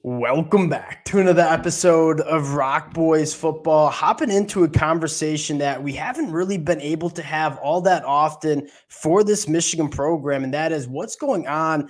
Welcome back to another episode of Rock Boys Football, hopping into a conversation that we haven't really been able to have all that often for this Michigan program, and that is what's going on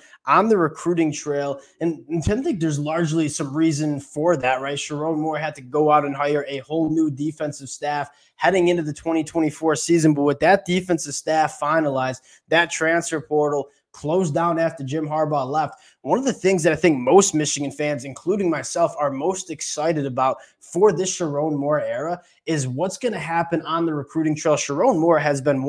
the recruiting trail. And I think there's largely some reason for that, right? Sherrone Moore had to go out and hire a whole new defensive staff heading into the 2024 season, but with that defensive staff finalized, that transfer portal closed down after Jim Harbaugh left. One of the things that I think most Michigan fans, including myself, are most excited about for this Sherrone Moore era is what's going to happen on the recruiting trail. Sherrone Moore has been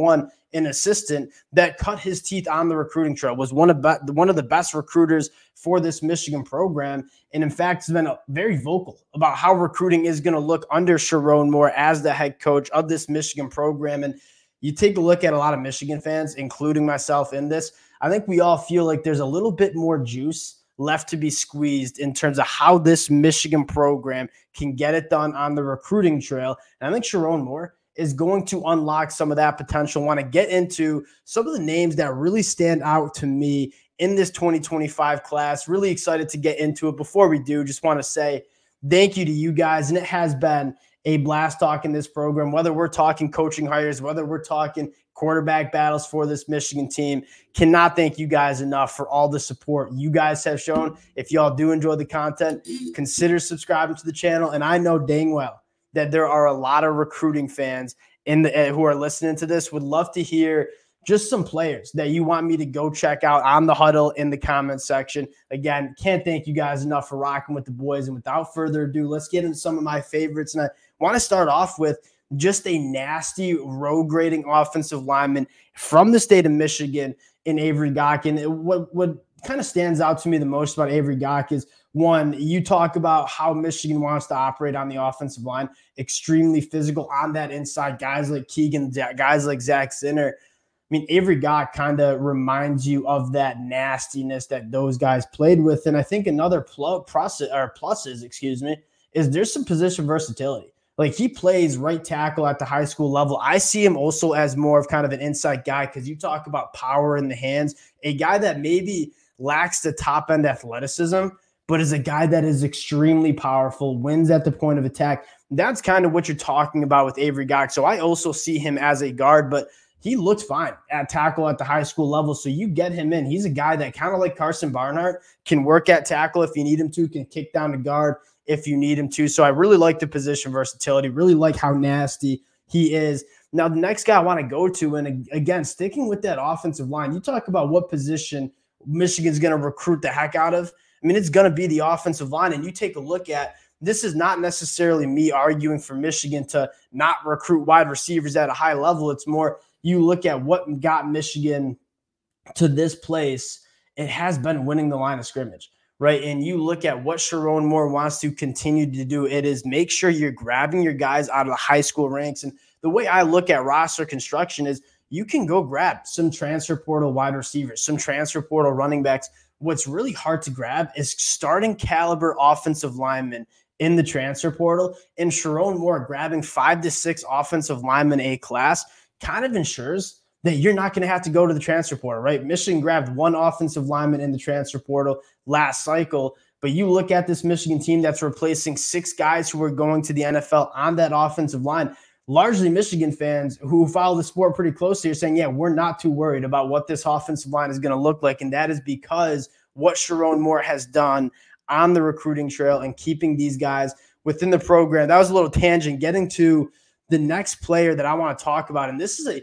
an assistant that cut his teeth on the recruiting trail, was one of the best recruiters for this Michigan program, and in fact has been very vocal about how recruiting is going to look under Sherrone Moore as the head coach of this Michigan program. And you take a look at a lot of Michigan fans, including myself in this, I think we all feel like there's a little bit more juice left to be squeezed in terms of how this Michigan program can get it done on the recruiting trail. And I think Sherrone Moore is going to unlock some of that potential. I want to get into some of the names that really stand out to me in this 2025 class. Really excited to get into it. Before we do, just want to say thank you to you guys. And it has been a blast talking this program, whether we're talking coaching hires, whether we're talking quarterback battles for this Michigan team. Cannot thank you guys enough for all the support you guys have shown. If y'all do enjoy the content, consider subscribing to the channel. And I know dang well that there are a lot of recruiting fans who are listening to this, would love to hear just some players that you want me to go check out on the huddle in the comment section. Again, can't thank you guys enough for rocking with the boys. And without further ado, let's get into some of my favorites. And I want to start off with just a nasty road grading offensive lineman from the state of Michigan in Avery Gach. And what kind of stands out to me the most about Avery Gach is, one, you talk about how Michigan wants to operate on the offensive line, extremely physical on that inside, guys like Keegan, guys like Zach Zinner. I mean, Avery Gach kind of reminds you of that nastiness that those guys played with. And I think another pluses, is there's some position versatility. Like, he plays right tackle at the high school level. I see him also as more of kind of an inside guy, because you talk about power in the hands, a guy that maybe lacks the top end athleticism, but is a guy that is extremely powerful, wins at the point of attack. That's kind of what you're talking about with Avery Gach. So I also see him as a guard, but he looks fine at tackle at the high school level. So you get him in. He's a guy that kind of like Carson Barnhart can work at tackle if you need him to, can kick down to guard if you need him to. So I really like the position versatility, really like how nasty he is. Now, the next guy I want to go to, and again, sticking with that offensive line, you talk about what position Michigan's going to recruit the heck out of. I mean, it's going to be the offensive line. And you take a look at, this is not necessarily me arguing for Michigan to not recruit wide receivers at a high level. It's more, you look at what got Michigan to this place, it has been winning the line of scrimmage, right? And you look at what Sherrone Moore wants to continue to do. It is make sure you're grabbing your guys out of the high school ranks. And the way I look at roster construction is, you can go grab some transfer portal wide receivers, some transfer portal running backs. What's really hard to grab is starting caliber offensive linemen in the transfer portal. And Sherrone Moore grabbing 5 to 6 offensive linemen a class kind of ensures that you're not going to have to go to the transfer portal, right? Michigan grabbed 1 offensive lineman in the transfer portal last cycle, but you look at this Michigan team that's replacing 6 guys who are going to the NFL on that offensive line. Largely Michigan fans who follow the sport pretty closely are saying, yeah, we're not too worried about what this offensive line is going to look like. And that is because what Sherrone Moore has done on the recruiting trail and keeping these guys within the program. That was a little tangent. Getting to the next player that I want to talk about. And this is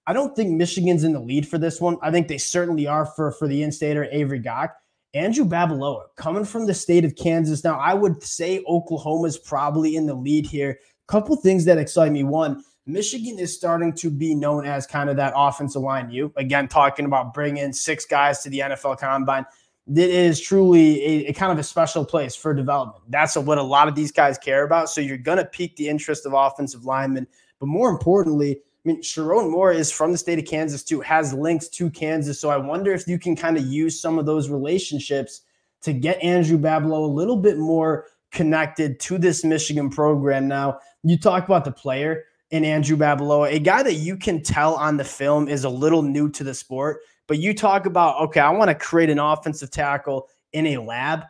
I don't think Michigan's in the lead for this one. I think they certainly are for the in-stater, Avery Gach. Andrew Babaloa, coming from the state of Kansas. Now, I would say Oklahoma's probably in the lead here. Couple things that excite me. One, Michigan is starting to be known as kind of that offensive line U. Again, talking about bringing 6 guys to the NFL Combine. It is truly a kind of a special place for development. That's what a lot of these guys care about. So you're going to pique the interest of offensive linemen. But more importantly, I mean, Sherrone Moore is from the state of Kansas too, has links to Kansas. So I wonder if you can kind of use some of those relationships to get Andrew Babaloa a little bit more connected to this Michigan program. Now, you talk about the player in Andrew Babaloa, a guy that you can tell on the film is a little new to the sport, but you talk about, okay, I want to create an offensive tackle in a lab.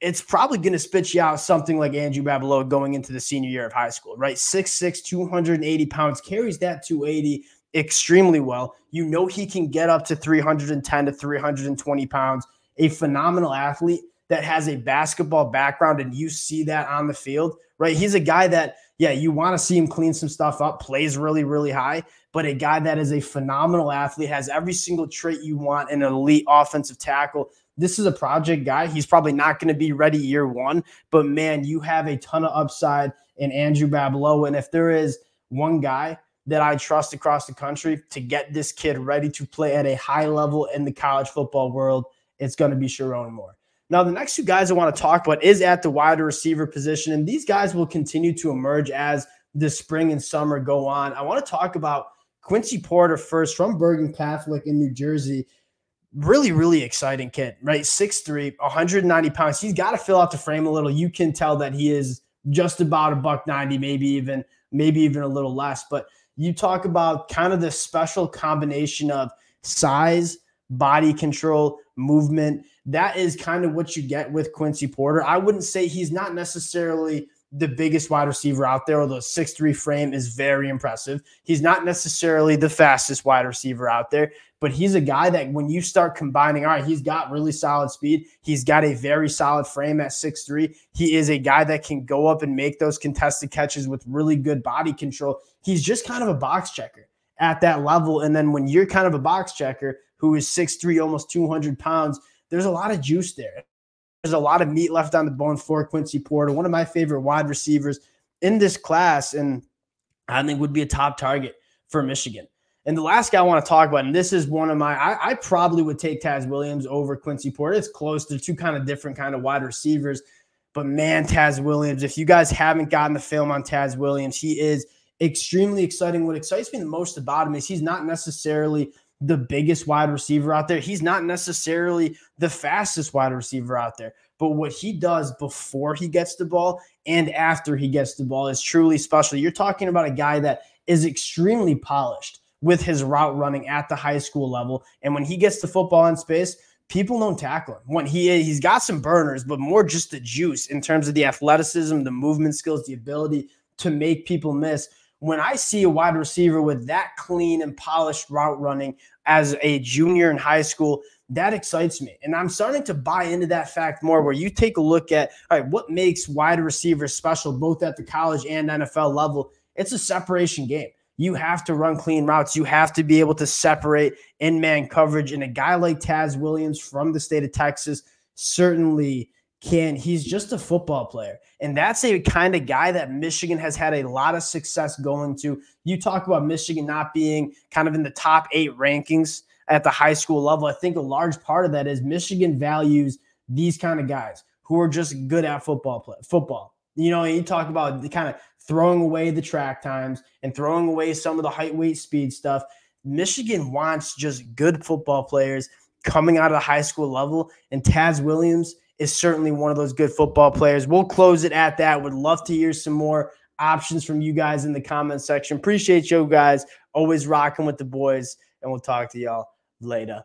it's probably going to spit you out something like Andrew Babalola going into the senior year of high school, right? 6'6", 280 pounds, carries that 280 extremely well. You know he can get up to 310 to 320 pounds, a phenomenal athlete that has a basketball background, and you see that on the field, right? He's a guy that, yeah, you want to see him clean some stuff up, plays really, really high, but a guy that is a phenomenal athlete, has every single trait you want in an elite offensive tackle. This is a project guy. He's probably not going to be ready year one, but man, you have a ton of upside in Andrew Babalola. And if there is one guy that I trust across the country to get this kid ready to play at a high level in the college football world, it's going to be Sherrone Moore. Now, the next two guys I want to talk about is at the wide receiver position, and these guys will continue to emerge as the spring and summer go on. I want to talk about Quincy Porter first, from Bergen Catholic in New Jersey. Really, really exciting kid, right? 6'3", 190 pounds. He's got to fill out the frame a little. You can tell that he is just about a $190, maybe even a little less. But you talk about kind of the special combination of size, body control, movement. That is kind of what you get with Quincy Porter. I wouldn't say he's not necessarily the biggest wide receiver out there, although 6'3" frame is very impressive. He's not necessarily the fastest wide receiver out there, but he's a guy that when you start combining, all right, he's got really solid speed. He's got a very solid frame at 6'3". He is a guy that can go up and make those contested catches with really good body control. He's just kind of a box checker at that level. And then when you're kind of a box checker who is 6'3", almost 200 pounds, there's a lot of juice there. There's a lot of meat left on the bone for Quincy Porter, one of my favorite wide receivers in this class, and I think would be a top target for Michigan. And the last guy I want to talk about, and this is one of my, I probably would take Taz Williams over Quincy Porter. It's close. They're two kind of different kind of wide receivers. But man, Taz Williams, if you guys haven't gotten the film on Taz Williams, he is extremely exciting. What excites me the most about him is he's not necessarily the biggest wide receiver out there. He's not necessarily the fastest wide receiver out there. But what he does before he gets the ball and after he gets the ball is truly special. You're talking about a guy that is extremely polished with his route running at the high school level. And when he gets the football in space, people don't tackle him. When he's got some burners, but more just the juice in terms of the athleticism, the movement skills, the ability to make people miss. When I see a wide receiver with that clean and polished route running as a junior in high school, that excites me. And I'm starting to buy into that fact more, where you take a look at, all right, what makes wide receivers special both at the college and NFL level? It's a separation game. You have to run clean routes. You have to be able to separate in-man coverage. And a guy like Taz Williams from the state of Texas certainly can. He's just a football player. And that's a kind of guy that Michigan has had a lot of success going to. You talk about Michigan not being kind of in the top 8 rankings at the high school level. I think a large part of that is Michigan values these kind of guys who are just good at football. You know, you talk about the kind of throwing away the track times and throwing away some of the height, weight, speed stuff. Michigan wants just good football players coming out of the high school level, and Taz Williams is certainly one of those good football players. We'll close it at that. Would love to hear some more options from you guys in the comment section. Appreciate you guys always rocking with the boys, and we'll talk to y'all later.